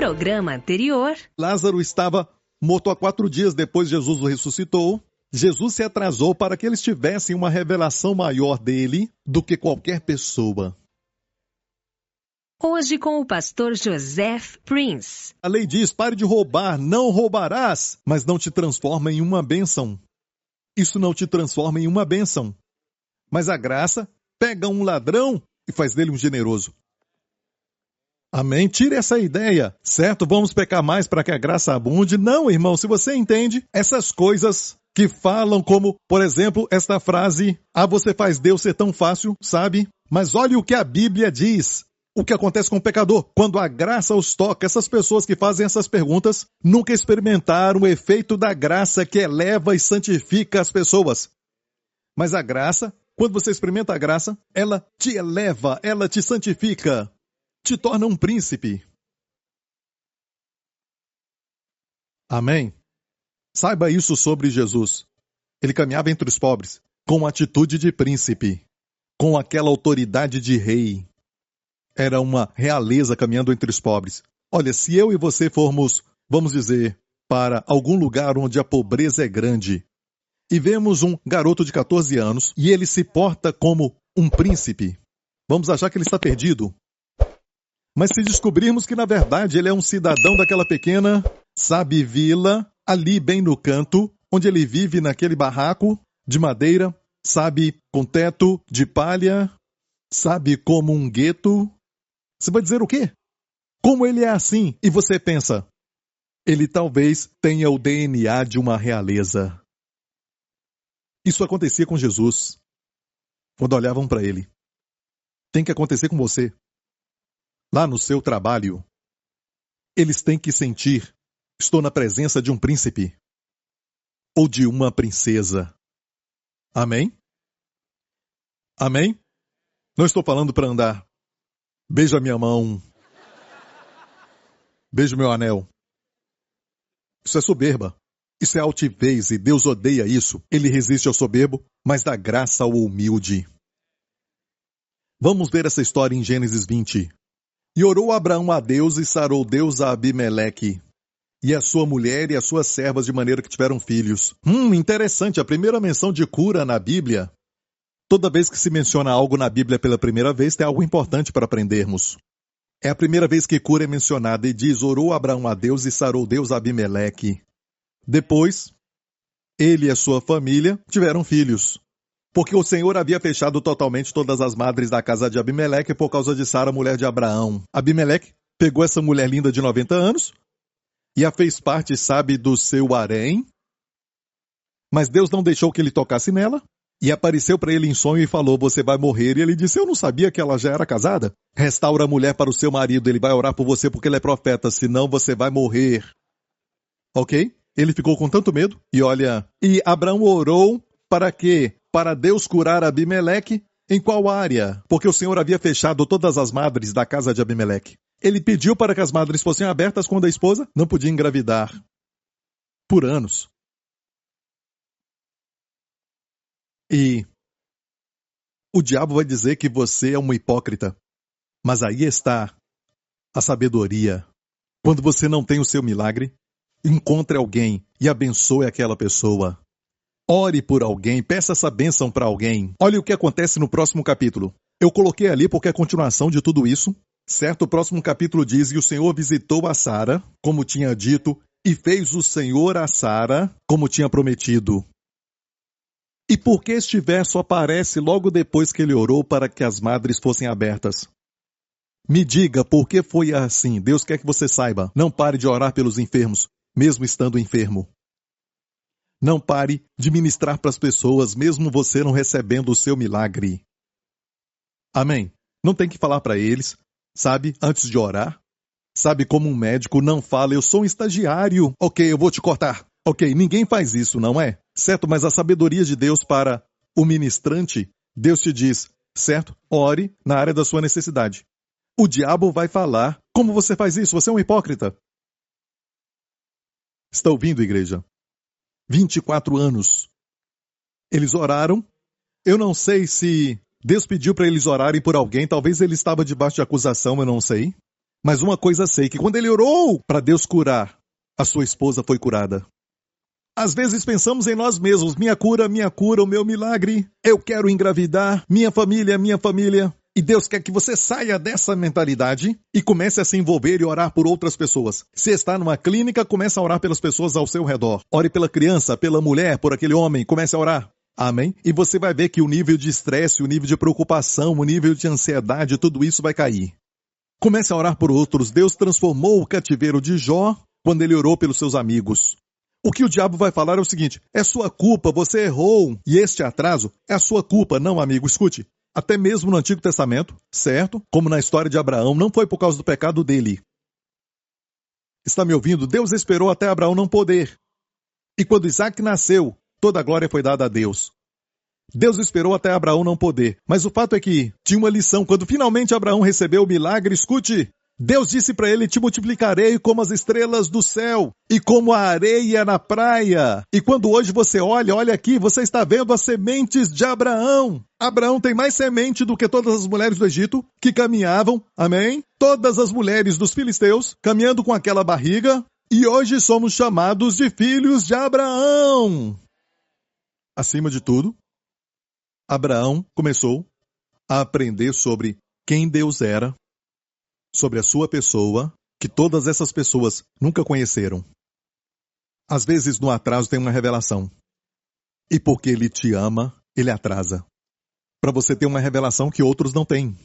programa anterior, Lázaro estava morto há 4 dias depois Jesus o ressuscitou. Jesus se atrasou para que eles tivessem uma revelação maior dele do que qualquer pessoa. hoje com o pastor Joseph Prince. A lei diz, pare de roubar, não roubarás, mas não te transforma em uma bênção. Isso não te transforma em uma bênção. Mas a graça pega um ladrão e faz dele um generoso. Amém? Tire essa ideia, certo? Vamos pecar mais para que a graça abunde. Não, irmão, se você entende essas coisas que falam como, por exemplo, esta frase, você faz Deus ser tão fácil, sabe? Mas olhe o que a Bíblia diz. O que acontece com o pecador? Quando a graça os toca, essas pessoas que fazem essas perguntas nunca experimentaram o efeito da graça que eleva e santifica as pessoas. Mas a graça, quando você experimenta a graça, ela te eleva, ela te santifica, te torna um príncipe. Amém? Saiba isso sobre Jesus. Ele caminhava entre os pobres, com atitude de príncipe, com aquela autoridade de rei. Era uma realeza caminhando entre os pobres. Olha, se eu e você formos, vamos dizer, para algum lugar onde a pobreza é grande, e vemos um garoto de 14 anos, e ele se porta como um príncipe, vamos achar que ele está perdido. Mas se descobrirmos que, na verdade, ele é um cidadão daquela pequena, sabe, vila, ali bem no canto, onde ele vive naquele barraco de madeira, sabe, com teto de palha, sabe, como um gueto, você vai dizer o quê? Como ele é assim? E você pensa, ele talvez tenha o DNA de uma realeza. Isso acontecia com Jesus, quando olhavam para ele. Tem que acontecer com você. Lá no seu trabalho, eles têm que sentir, estou na presença de um príncipe ou de uma princesa. Amém? Amém? Não estou falando para andar. Beija minha mão. Beija meu anel. Isso é soberba. Isso é altivez e Deus odeia isso. Ele resiste ao soberbo, mas dá graça ao humilde. Vamos ver essa história em Gênesis 20. E orou Abraão a Deus e sarou Deus a Abimeleque, e a sua mulher e as suas servas, de maneira que tiveram filhos. Interessante, a primeira menção de cura na Bíblia. Toda vez que se menciona algo na Bíblia pela primeira vez, tem algo importante para aprendermos. É a primeira vez que cura é mencionada e diz, orou Abraão a Deus e sarou Deus a Abimeleque. Depois, ele e a sua família tiveram filhos. Porque o Senhor havia fechado totalmente todas as madres da casa de Abimeleque por causa de Sara, mulher de Abraão. Abimeleque pegou essa mulher linda de 90 anos e a fez parte, sabe, do seu harém. Mas Deus não deixou que ele tocasse nela e apareceu para ele em sonho e falou, você vai morrer. E ele disse, eu não sabia que ela já era casada. Restaura a mulher para o seu marido, ele vai orar por você porque ele é profeta, senão você vai morrer. Ok? Ele ficou com tanto medo e olha, e Abraão orou para quê? Para Deus curar Abimeleque, em qual área? Porque o Senhor havia fechado todas as madres da casa de Abimeleque. Ele pediu para que as madres fossem abertas quando a esposa não podia engravidar. Por anos. E o diabo vai dizer que você é um hipócrita. Mas aí está a sabedoria. Quando você não tem o seu milagre, encontre alguém e abençoe aquela pessoa. Ore por alguém, peça essa bênção para alguém. Olha o que acontece no próximo capítulo. Eu coloquei ali porque é a continuação de tudo isso. Certo? O próximo capítulo diz, e o Senhor visitou a Sara, como tinha dito, e fez o Senhor a Sara, como tinha prometido. E por que este verso aparece logo depois que ele orou para que as madres fossem abertas? Me diga por que foi assim. Deus quer que você saiba. Não pare de orar pelos enfermos, mesmo estando enfermo. Não pare de ministrar para as pessoas, mesmo você não recebendo o seu milagre. Amém? Não tem que falar para eles, sabe, antes de orar. Sabe, como um médico não fala, eu sou um estagiário. Ok, eu vou te cortar. Ok, ninguém faz isso, não é? Certo, mas a sabedoria de Deus para o ministrante, Deus te diz, certo? Ore na área da sua necessidade. O diabo vai falar, como você faz isso? Você é um hipócrita. Está ouvindo, igreja? 24 anos. Eles oraram. Eu não sei se Deus pediu para eles orarem por alguém. Talvez ele estava debaixo de acusação, eu não sei. Mas uma coisa sei, que quando ele orou para Deus curar, a sua esposa foi curada. Às vezes pensamos em nós mesmos, minha cura, o meu milagre, eu quero engravidar, minha família. E Deus quer que você saia dessa mentalidade e comece a se envolver e orar por outras pessoas. Se está numa clínica, comece a orar pelas pessoas ao seu redor. Ore pela criança, pela mulher, por aquele homem, comece a orar. Amém? E você vai ver que o nível de estresse, o nível de preocupação, o nível de ansiedade, tudo isso vai cair. Comece a orar por outros. Deus transformou o cativeiro de Jó quando ele orou pelos seus amigos. O que o diabo vai falar é o seguinte: é sua culpa, você errou, e este atraso é a sua culpa. Não, amigo, escute. Até mesmo no Antigo Testamento, certo? Como na história de Abraão, não foi por causa do pecado dele. Está me ouvindo? Deus esperou até Abraão não poder. E quando Isaac nasceu, toda a glória foi dada a Deus. Deus esperou até Abraão não poder. Mas o fato é que tinha uma lição. Quando finalmente Abraão recebeu o milagre, escute, Deus disse para ele: te multiplicarei como as estrelas do céu e como a areia na praia. E quando hoje você olha aqui, você está vendo as sementes de Abraão. Abraão tem mais semente do que todas as mulheres do Egito que caminhavam, amém? Todas as mulheres dos filisteus caminhando com aquela barriga. E hoje somos chamados de filhos de Abraão. Acima de tudo, Abraão começou a aprender sobre quem Deus era, sobre a sua pessoa, que todas essas pessoas nunca conheceram. Às vezes, no atraso tem uma revelação. E porque ele te ama, ele atrasa. Para você ter uma revelação que outros não têm.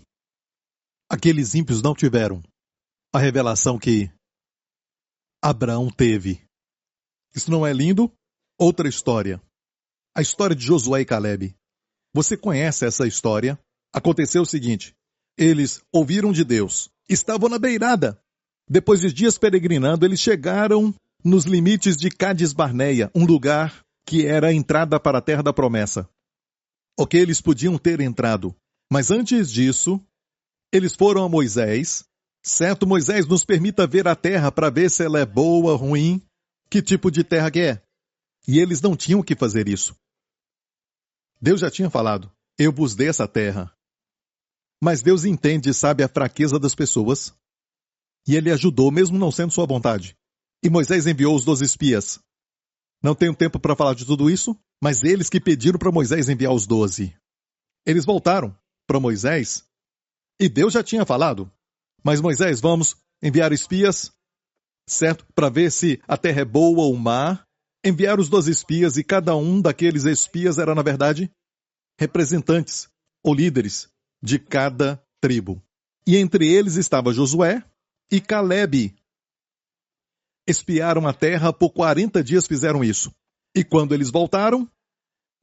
Aqueles ímpios não tiveram a revelação que Abraão teve. Isso não é lindo? Outra história. A história de Josué e Calebe. Você conhece essa história? Aconteceu o seguinte: eles ouviram de Deus, estavam na beirada. Depois de dias peregrinando, eles chegaram nos limites de Cades Barneia, um lugar que era a entrada para a terra da promessa. Ok, eles podiam ter entrado, mas antes disso, eles foram a Moisés. Certo, Moisés, nos permita ver a terra para ver se ela é boa, ruim, que tipo de terra que é. E eles não tinham que fazer isso. Deus já tinha falado: eu vos dei essa terra. Mas Deus entende e sabe a fraqueza das pessoas. E ele ajudou, mesmo não sendo sua vontade. E Moisés enviou os 12 espias. Não tenho tempo para falar de tudo isso, mas eles que pediram para Moisés enviar os 12. Eles voltaram para Moisés, e Deus já tinha falado: mas Moisés, vamos enviar espias, certo? Para ver se a terra é boa ou má. Enviaram os 12 espias, e cada um daqueles espias era, na verdade, representantes ou líderes de cada tribo. E entre eles estava Josué e Calebe. Espiaram a terra, por 40 dias fizeram isso. E quando eles voltaram,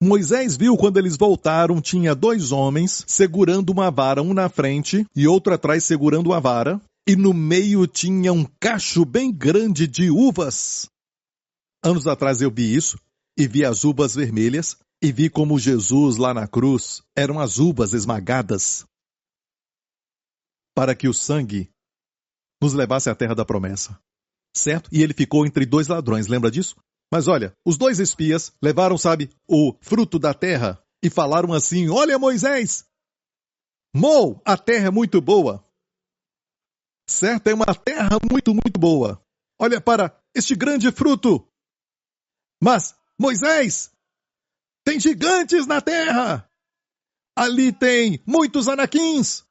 Moisés viu, quando eles voltaram, tinha 2 homens segurando uma vara, um na frente e outro atrás segurando a vara, e no meio tinha um cacho bem grande de uvas. Anos atrás eu vi isso, e vi as uvas vermelhas, e vi como Jesus lá na cruz eram as uvas esmagadas, para que o sangue nos levasse à terra da promessa. Certo? E ele ficou entre 2 ladrões, lembra disso? Mas olha, os 2 espias levaram, sabe, o fruto da terra e falaram assim: olha, Moisés, a terra é muito boa. Certo? É uma terra muito, muito boa. Olha para este grande fruto. Mas, Moisés, tem gigantes na terra. Ali tem muitos anaquins.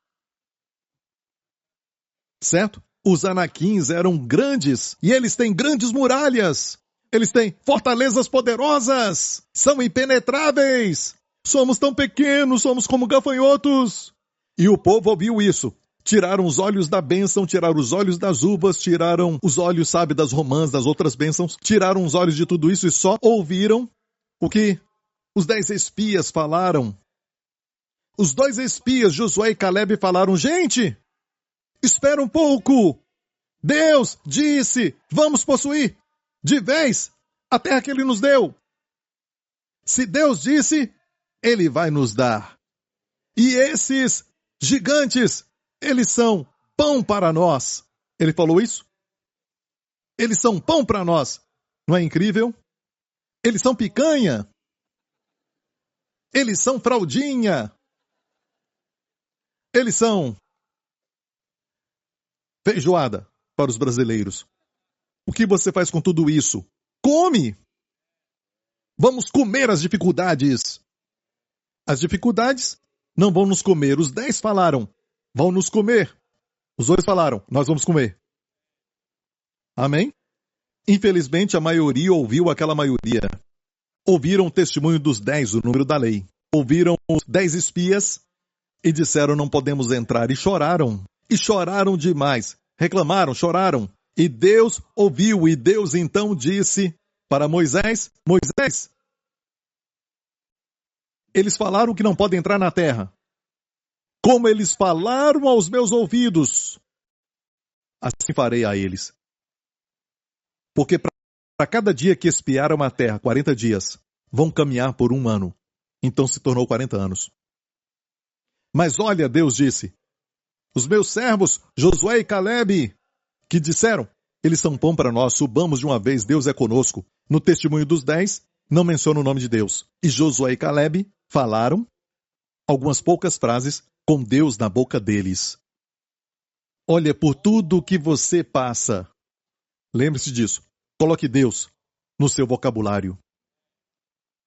Certo? Os anaquins eram grandes e eles têm grandes muralhas. Eles têm fortalezas poderosas. São impenetráveis. Somos tão pequenos, somos como gafanhotos. E o povo ouviu isso. Tiraram os olhos da bênção, tiraram os olhos das uvas, tiraram os olhos, sabe, das romãs, das outras bênçãos. Tiraram os olhos de tudo isso e só ouviram o que os 10 espias falaram. Os 2 espias, Josué e Calebe, falaram: gente, espera um pouco. Deus disse: vamos possuir de vez a terra que ele nos deu. Se Deus disse, ele vai nos dar. E esses gigantes, eles são pão para nós. Ele falou isso? Eles são pão para nós. Não é incrível? Eles são picanha. Eles são fraldinha. Eles são feijoada para os brasileiros. O que você faz com tudo isso? Come! Vamos comer as dificuldades. As dificuldades não vão nos comer. Os 10 falaram, vão nos comer. Os 2 falaram, nós vamos comer. Amém? Infelizmente, a maioria ouviu aquela maioria. Ouviram o testemunho dos 10, o número da lei. Ouviram os 10 espias e disseram, não podemos entrar. E choraram. E choraram demais. Reclamaram, choraram. E Deus ouviu. E Deus então disse para Moisés, Moisés, eles falaram que não podem entrar na terra. Como eles falaram aos meus ouvidos, assim farei a eles. Porque para cada dia que espiaram a terra, 40 dias, vão caminhar por 1 ano. Então se tornou 40 anos. Mas olha, Deus disse, os meus servos, Josué e Calebe, que disseram, eles são pão para nós, subamos de uma vez, Deus é conosco. No testemunho dos 10, não menciona o nome de Deus. E Josué e Calebe falaram algumas poucas frases com Deus na boca deles. Olha, por tudo que você passa, lembre-se disso, coloque Deus no seu vocabulário.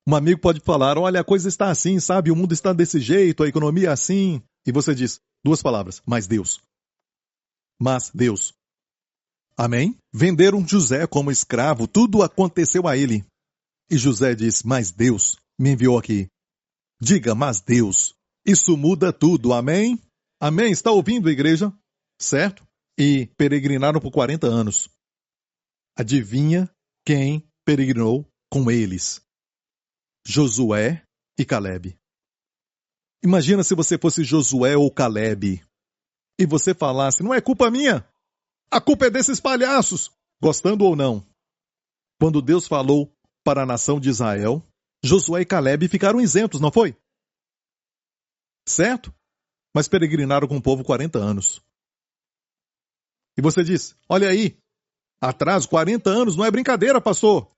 Um amigo pode falar, olha, a coisa está assim, sabe, o mundo está desse jeito, a economia é assim. E você diz, 2 palavras, mas Deus. Mas Deus. Amém? Venderam José como escravo, tudo aconteceu a ele. E José diz, mas Deus me enviou aqui. Diga, mas Deus. Isso muda tudo, amém? Amém? Está ouvindo, igreja? Certo? E peregrinaram por 40 anos. Adivinha quem peregrinou com eles? Josué e Calebe. Imagina se você fosse Josué ou Calebe e você falasse, não é culpa minha, a culpa é desses palhaços, gostando ou não. Quando Deus falou para a nação de Israel, Josué e Calebe ficaram isentos, não foi? Certo? Mas peregrinaram com o povo 40 anos. E você diz, olha aí, atrás 40 anos não é brincadeira, pastor.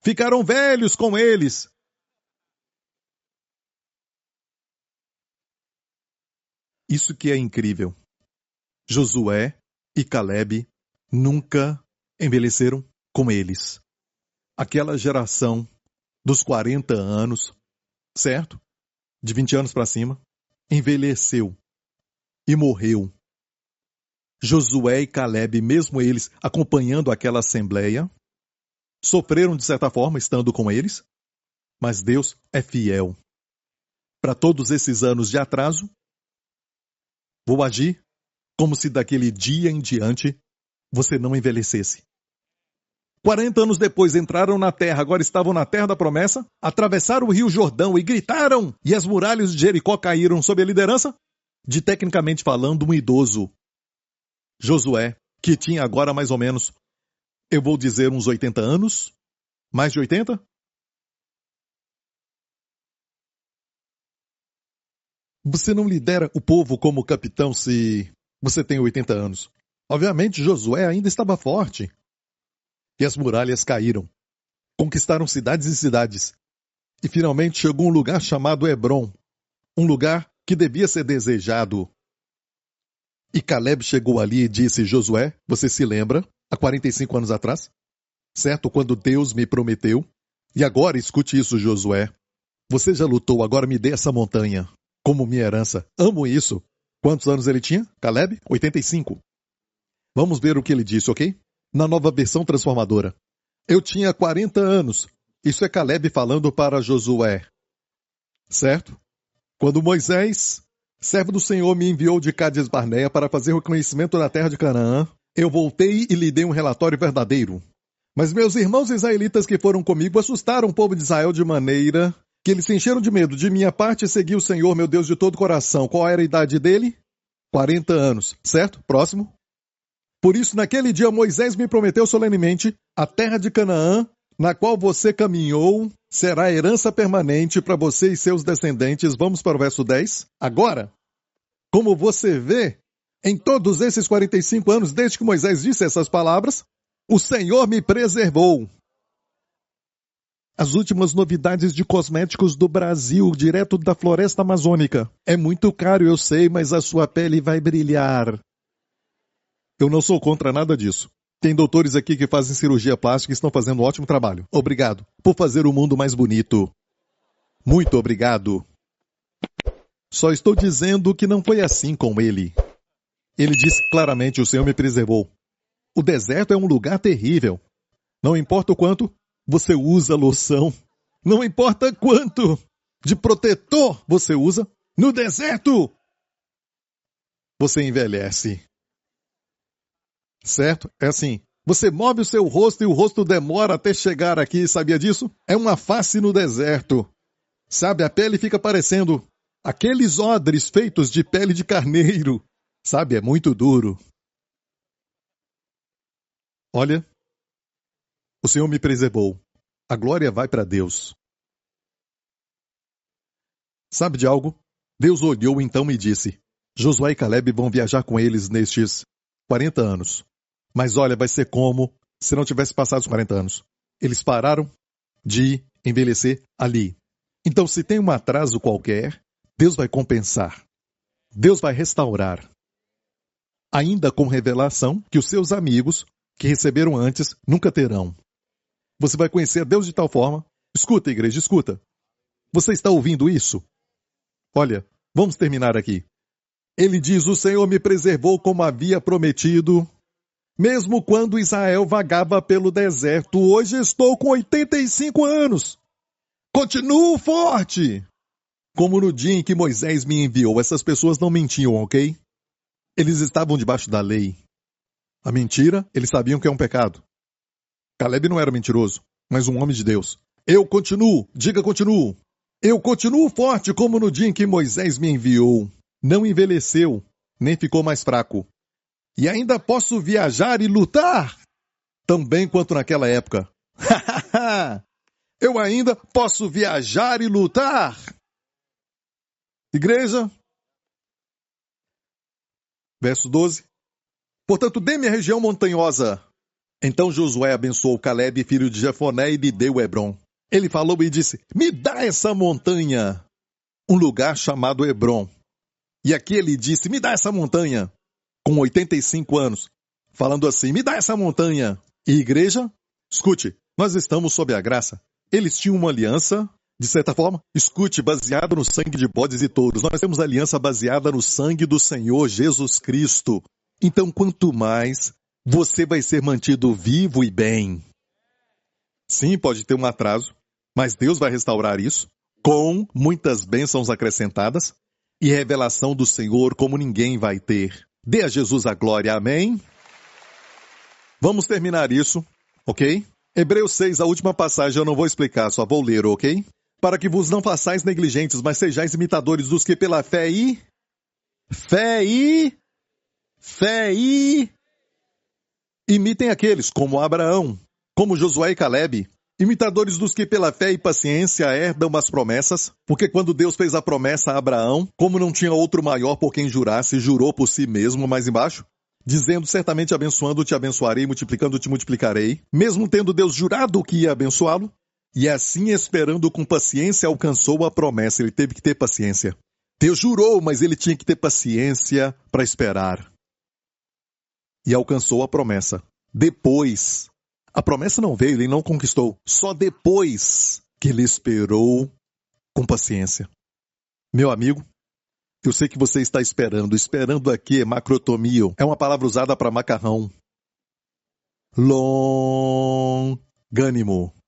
Ficaram velhos com eles. Isso que é incrível. Josué e Calebe nunca envelheceram com eles. Aquela geração dos 40 anos, certo? De 20 anos para cima, envelheceu e morreu. Josué e Calebe, mesmo eles acompanhando aquela assembleia, sofreram de certa forma estando com eles, mas Deus é fiel. Para todos esses anos de atraso, vou agir como se daquele dia em diante você não envelhecesse. 40 anos depois entraram na terra, agora estavam na terra da promessa, atravessaram o rio Jordão e gritaram, e as muralhas de Jericó caíram sob a liderança de, tecnicamente falando, um idoso, Josué, que tinha agora mais ou menos, eu vou dizer uns 80 anos, mais de 80? Você não lidera o povo como capitão se você tem 80 anos. Obviamente, Josué ainda estava forte. E as muralhas caíram. Conquistaram cidades e cidades. E finalmente chegou um lugar chamado Hebrom. Um lugar que devia ser desejado. E Calebe chegou ali e disse, Josué, você se lembra, há 45 anos atrás? Certo? Quando Deus me prometeu. E agora, escute isso, Josué. Você já lutou, agora me dê essa montanha como minha herança. Amo isso. Quantos anos ele tinha? Calebe? 85. Vamos ver o que ele disse, ok? Na nova versão transformadora. Eu tinha 40 anos. Isso é Calebe falando para Josué. Certo? Quando Moisés, servo do Senhor, me enviou de Cádiz Barneia para fazer o reconhecimento na terra de Canaã, eu voltei e lhe dei um relatório verdadeiro. Mas meus irmãos israelitas que foram comigo assustaram o povo de Israel de maneira que eles se encheram de medo. De minha parte, segui o Senhor, meu Deus, de todo o coração. Qual era a idade dele? 40 anos. Certo? Próximo. Por isso, naquele dia, Moisés me prometeu solenemente, a terra de Canaã, na qual você caminhou, será herança permanente para você e seus descendentes. Vamos para o verso 10. Agora, como você vê, em todos esses 45 anos, desde que Moisés disse essas palavras, o Senhor me preservou. As últimas novidades de cosméticos do Brasil, direto da floresta amazônica. É muito caro, eu sei, mas a sua pele vai brilhar. Eu não sou contra nada disso. Tem doutores aqui que fazem cirurgia plástica e estão fazendo um ótimo trabalho. Obrigado por fazer o mundo mais bonito. Muito obrigado. Só estou dizendo que não foi assim com ele. Ele disse claramente: o Senhor me preservou. O deserto é um lugar terrível. Não importa o quanto você usa loção. Não importa quanto de protetor você usa. No deserto, você envelhece. Certo? É assim. Você move o seu rosto e o rosto demora até chegar aqui. Sabia disso? É uma face no deserto. Sabe, a pele fica parecendo aqueles odres feitos de pele de carneiro. Sabe, é muito duro. Olha, o Senhor me preservou. A glória vai para Deus. Sabe de algo? Deus olhou então e disse: Josué e Caleb vão viajar com eles nestes 40 anos. Mas olha, vai ser como se não tivesse passado os 40 anos. Eles pararam de envelhecer ali. Então, se tem um atraso qualquer, Deus vai compensar. Deus vai restaurar. Ainda com revelação que os seus amigos, que receberam antes, nunca terão. Você vai conhecer Deus de tal forma. Escuta, igreja, escuta. Você está ouvindo isso? Olha, vamos terminar aqui. Ele diz: o Senhor me preservou como havia prometido. Mesmo quando Israel vagava pelo deserto, hoje estou com 85 anos. Continuo forte. Como no dia em que Moisés me enviou, essas pessoas não mentiam, ok? Eles estavam debaixo da lei. A mentira, eles sabiam que é um pecado. Caleb não era mentiroso, mas um homem de Deus. Eu continuo, diga continuo. Eu continuo forte como no dia em que Moisés me enviou. Não envelheceu, nem ficou mais fraco. E ainda posso viajar e lutar, tão bem quanto naquela época. Eu ainda posso viajar e lutar. Igreja. Verso 12. Portanto, dê-me a região montanhosa. Então Josué abençoou Caleb, filho de Jefoné, e lhe deu Hebrom. Ele falou e disse: me dá essa montanha. Um lugar chamado Hebrom. E aqui ele disse: me dá essa montanha. Com 85 anos, falando assim: me dá essa montanha. E igreja, escute, nós estamos sob a graça. Eles tinham uma aliança, de certa forma, escute, baseada no sangue de bodes e touros. Nós temos aliança baseada no sangue do Senhor Jesus Cristo. Então, quanto mais, você vai ser mantido vivo e bem. Sim, pode ter um atraso, mas Deus vai restaurar isso, com muitas bênçãos acrescentadas, e revelação do Senhor como ninguém vai ter. Dê a Jesus a glória, amém? Vamos terminar isso, ok? Hebreus 6, a última passagem eu não vou explicar, só vou ler, ok? Para que vos não façais negligentes, mas sejais imitadores dos que pela fé imitem aqueles, como Abraão, como Josué e Caleb, imitadores dos que pela fé e paciência herdam as promessas, porque quando Deus fez a promessa a Abraão, como não tinha outro maior por quem jurasse, jurou por si mesmo, mais embaixo, dizendo: certamente abençoando te abençoarei, multiplicando te multiplicarei, mesmo tendo Deus jurado que ia abençoá-lo, e assim esperando com paciência alcançou a promessa. Ele teve que ter paciência. Deus jurou, mas ele tinha que ter paciência para esperar. E alcançou a promessa. Depois, a promessa não veio, ele não conquistou. Só depois que ele esperou com paciência. Meu amigo, eu sei que você está esperando. Esperando aqui, macrotomio, é uma palavra usada para macarrão. Longânimo.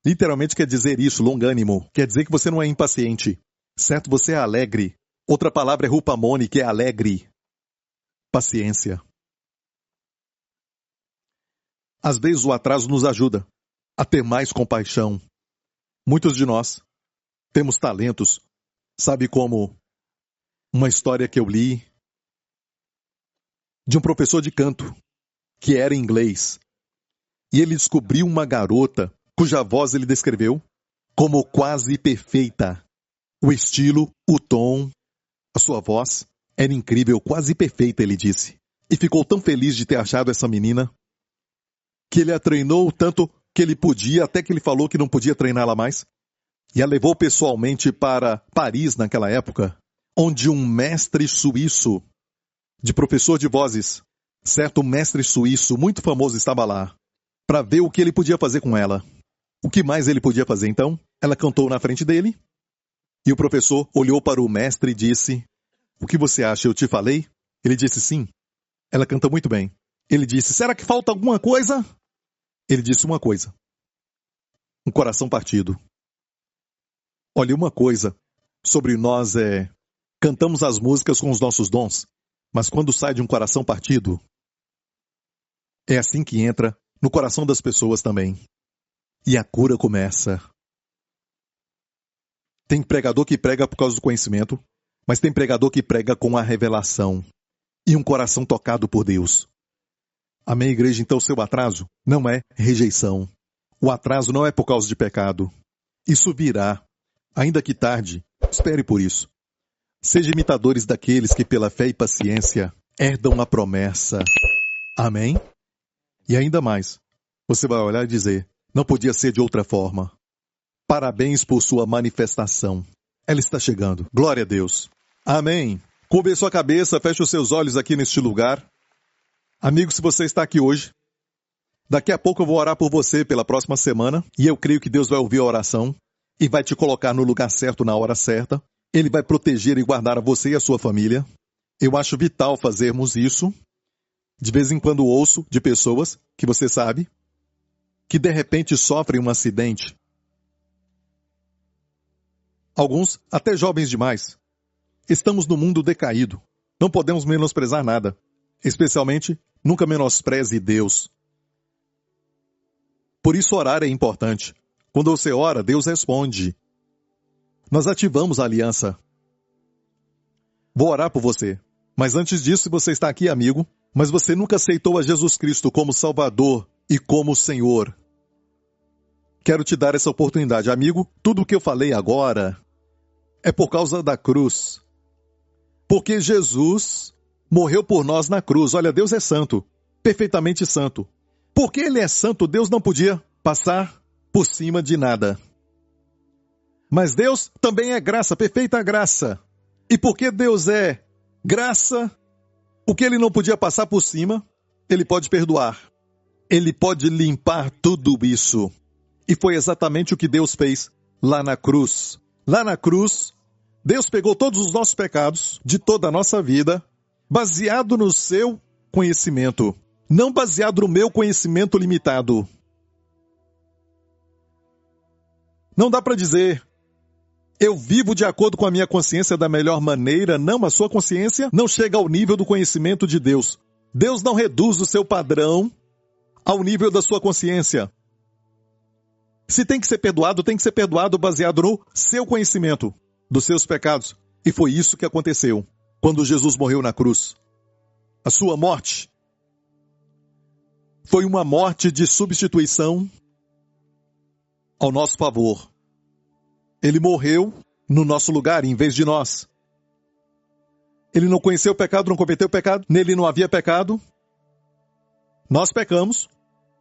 Literalmente quer dizer isso, longânimo. Quer dizer que você não é impaciente. Certo? Você é alegre. Outra palavra é rupamone, que é alegre. Paciência. Às vezes o atraso nos ajuda a ter mais compaixão. Muitos de nós temos talentos. Sabe como uma história que eu li de um professor de canto que era inglês. E ele descobriu uma garota cuja voz ele descreveu como quase perfeita. O estilo, o tom, a sua voz era incrível, quase perfeita, ele disse. E ficou tão feliz de ter achado essa menina que ele a treinou tanto que ele podia, até que ele falou que não podia treiná-la mais. E a levou pessoalmente para Paris naquela época, onde um mestre suíço de professor de vozes Certo mestre suíço muito famoso estava lá, para ver o que ele podia fazer com ela. O que mais ele podia fazer então? Ela cantou na frente dele, e o professor olhou para o mestre e disse: "O que você acha? Eu te falei?" Ele disse: "Sim. Ela canta muito bem." Ele disse: "Será que falta alguma coisa?" Ele disse uma coisa: um coração partido. Olha, uma coisa sobre nós é: cantamos as músicas com os nossos dons, mas quando sai de um coração partido, é assim que entra no coração das pessoas também. E a cura começa. Tem pregador que prega por causa do conhecimento, mas tem pregador que prega com a revelação e um coração tocado por Deus. Amém, igreja? Então, seu atraso não é rejeição. O atraso não é por causa de pecado. Isso virá, ainda que tarde. Espere por isso. Seja imitadores daqueles que, pela fé e paciência, herdam a promessa. Amém? E ainda mais, você vai olhar e dizer: não podia ser de outra forma. Parabéns por sua manifestação. Ela está chegando. Glória a Deus. Amém. Curve sua cabeça, feche os seus olhos aqui neste lugar. Amigo, se você está aqui hoje, daqui a pouco eu vou orar por você pela próxima semana, e eu creio que Deus vai ouvir a oração e vai te colocar no lugar certo na hora certa. Ele vai proteger e guardar a você e a sua família. Eu acho vital fazermos isso. De vez em quando ouço de pessoas que você sabe que de repente sofrem um acidente. Alguns até jovens demais. Estamos no mundo decaído. Não podemos menosprezar nada. Especialmente, nunca menospreze Deus. Por isso orar é importante. Quando você ora, Deus responde. Nós ativamos a aliança. Vou orar por você. Mas antes disso, se você está aqui, amigo, mas você nunca aceitou a Jesus Cristo como Salvador e como Senhor, quero te dar essa oportunidade. Amigo, tudo o que eu falei agora é por causa da cruz. Porque Jesus morreu por nós na cruz. Olha, Deus é santo, perfeitamente santo. Porque Ele é santo, Deus não podia passar por cima de nada. Mas Deus também é graça, perfeita graça. E porque Deus é graça, o que Ele não podia passar por cima, Ele pode perdoar. Ele pode limpar tudo isso. E foi exatamente o que Deus fez lá na cruz. Lá na cruz, Deus pegou todos os nossos pecados de toda a nossa vida, baseado no seu conhecimento, não baseado no meu conhecimento limitado. Não dá para dizer: eu vivo de acordo com a minha consciência da melhor maneira. Não, a sua consciência não chega ao nível do conhecimento de Deus. Deus não reduz o seu padrão ao nível da sua consciência. Se tem que ser perdoado, tem que ser perdoado baseado no seu conhecimento dos seus pecados. E foi isso que aconteceu quando Jesus morreu na cruz. A sua morte foi uma morte de substituição ao nosso favor. Ele morreu no nosso lugar, em vez de nós. Ele não conheceu o pecado, não cometeu o pecado, nele não havia pecado. Nós pecamos,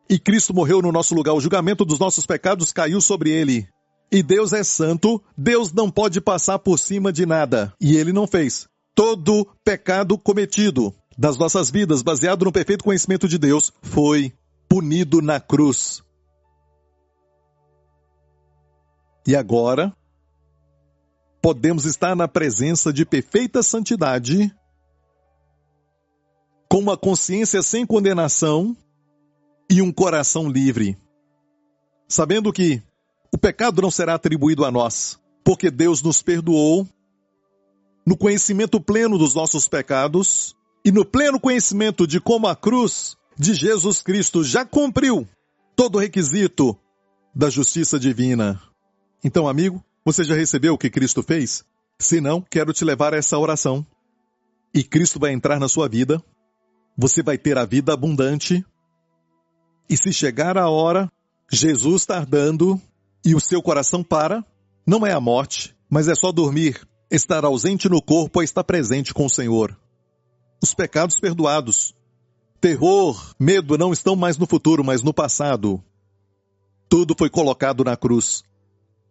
e Cristo morreu no nosso lugar. O julgamento dos nossos pecados caiu sobre ele. E Deus é santo, Deus não pode passar por cima de nada. E Ele não fez. Todo pecado cometido das nossas vidas, baseado no perfeito conhecimento de Deus, foi punido na cruz. E agora, podemos estar na presença de perfeita santidade, com uma consciência sem condenação e um coração livre, sabendo que o pecado não será atribuído a nós, porque Deus nos perdoou no conhecimento pleno dos nossos pecados e no pleno conhecimento de como a cruz de Jesus Cristo já cumpriu todo o requisito da justiça divina. Então, amigo, você já recebeu o que Cristo fez? Se não, quero te levar a essa oração. E Cristo vai entrar na sua vida, você vai ter a vida abundante, e se chegar a hora, Jesus tardando, e o seu coração para, não é a morte, mas é só dormir. Estar ausente no corpo é estar presente com o Senhor. Os pecados perdoados. Terror, medo não estão mais no futuro, mas no passado. Tudo foi colocado na cruz.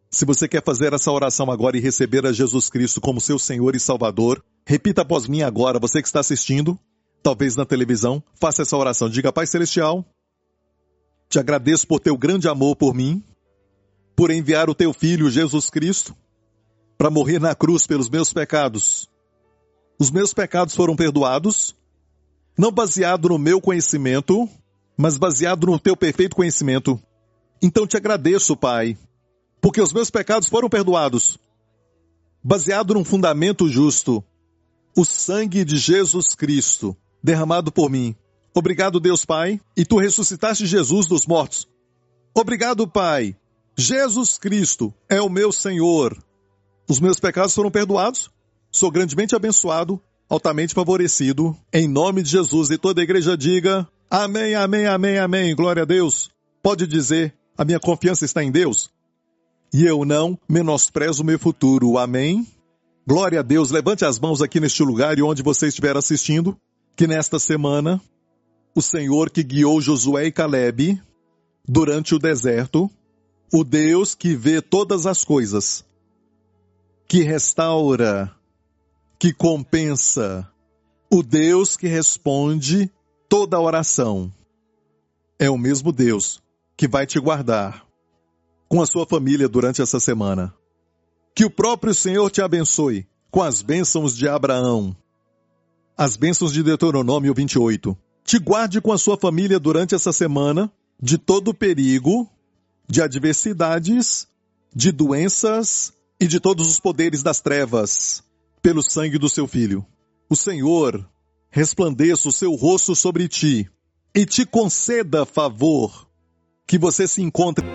Se você quer fazer essa oração agora e receber a Jesus Cristo como seu Senhor e Salvador, repita após mim agora, você que está assistindo. talvez na televisão, faça essa oração. Diga: Pai Celestial, te agradeço por teu grande amor por mim, por enviar o teu Filho Jesus Cristo para morrer na cruz pelos meus pecados. Os meus pecados foram perdoados, não baseado no meu conhecimento, mas baseado no teu perfeito conhecimento. Então te agradeço, Pai, porque os meus pecados foram perdoados, baseado num fundamento justo, o sangue de Jesus Cristo, derramado por mim. Obrigado, Deus Pai, e tu ressuscitaste Jesus dos mortos. Obrigado, Pai. Jesus Cristo é o meu Senhor. Os meus pecados foram perdoados, sou grandemente abençoado, altamente favorecido, em nome de Jesus. E toda a igreja diga: amém, amém, amém, amém, glória a Deus. Pode dizer: a minha confiança está em Deus, e eu não menosprezo o meu futuro, amém? Glória a Deus. Levante as mãos aqui neste lugar e onde você estiver assistindo, que nesta semana, o Senhor que guiou Josué e Calebe durante o deserto, o Deus que vê todas as coisas, que restaura, que compensa, o Deus que responde toda oração, é o mesmo Deus que vai te guardar com a sua família durante essa semana. Que o próprio Senhor te abençoe com as bênçãos de Abraão, as bênçãos de Deuteronômio 28. Te guarde com a sua família durante essa semana de todo perigo, de adversidades, de doenças e de todos os poderes das trevas, pelo sangue do seu Filho. O Senhor resplandeça o seu rosto sobre ti e te conceda favor, que você se encontre